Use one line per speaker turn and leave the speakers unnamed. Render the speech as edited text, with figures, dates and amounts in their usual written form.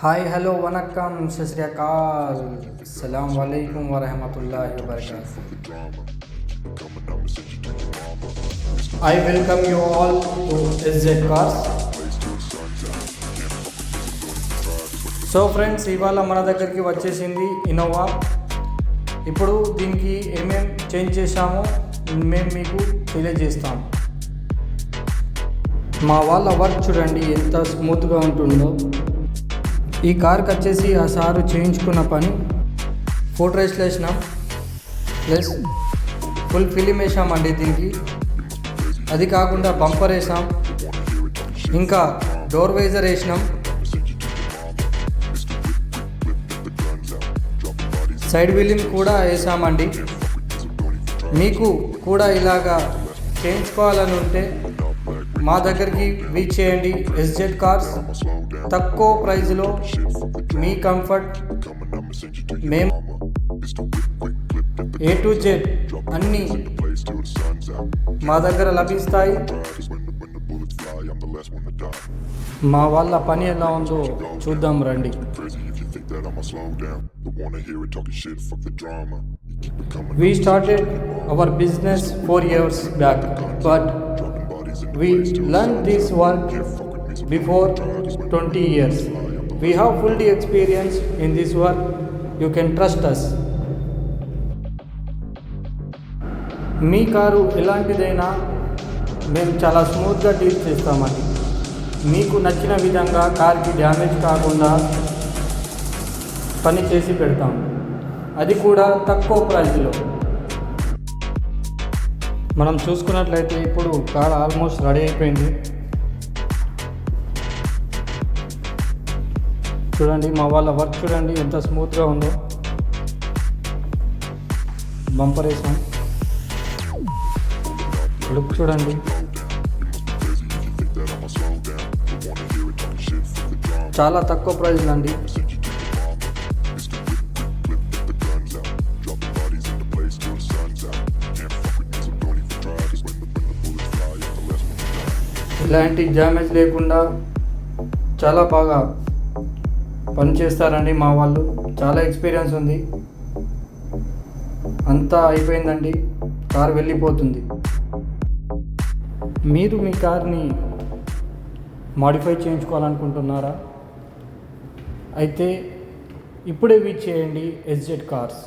Hi hello vanakkam సత్ శ్రీ అకాల్ అస్సలాము అలైకుం వరహమతుల్లాహి వబరకాతుహు. I welcome you all to SZ cars. So friends, ఇవాళ మన దగ్గరికి వచ్చేసింది ఇన్నోవా. ఇప్పుడు దీనికి ఏమేం చేంజ్ చేశామో మేము మీకు తెలియజేస్తాం. మా వాళ్ళ వర్క్ చూడండి ఎంత స్మూత్గా ఉంటుందో. ఈ కార్కి వచ్చేసి ఆ సారు చేయించుకున్న పని ఫుట్ రెస్ట్లు వేసినాం, ప్లస్ ఫుల్ ఫిలిం వేసామండి దీనికి. అది కాకుండా బంపర్ వేసాం, ఇంకా డోర్ వైజర్ వేసినాం, సైడ్ వీలింగ్ కూడా వేసామండి. మీకు కూడా ఇలాగా చేయించుకోవాలని ఉంటే మా దగ్గరికి రీచ్ చేయండి. ఎస్జెడ్ కార్స్ తక్కువ ప్రైజ్లో మీ కంఫర్ట్ మేము A to Z అన్నీ మా దగ్గర లభిస్తాయి. మా వాళ్ళ పని ఎలా ఉందో చూద్దాం రండి. We started our business 4 years back, but we learned this work before 20 years. We have fully experience in this work. You can trust us. మీ కారు ఎలాంటిదైనా మేము చాలా స్మూత్గా డీల్ చేస్తామండి. మీకు నచ్చిన విధంగా కార్కి డ్యామేజ్ కాకుండా పని చేసి పెడతాం, అది కూడా తక్కువ ప్రైజ్లో. మనం చూసుకున్నట్లయితే ఇప్పుడు కార్ ఆల్మోస్ట్ రెడీ అయిపోయింది. చూడండి మా వాళ్ళ వర్క్ చూడండి ఎంత స్మూత్గా ఉందో. బంపర్ వేసాం, లుక్ చూడండి. చాలా తక్కువ ప్రైజ్లు అండి. ఇలాంటి డ్యామేజ్ లేకుండా చాలా బాగా పనిచేస్తారండి మా వాళ్ళు. చాలా ఎక్స్పీరియన్స్ ఉంది. అంతా అయిపోయిందండి, కార్ వెళ్ళిపోతుంది. మీరు మీ కార్ని మాడిఫై చేయించుకోవాలనుకుంటున్నారా? అయితే ఇప్పుడే విజిట్ చేయండి ఎస్జెడ్ కార్స్.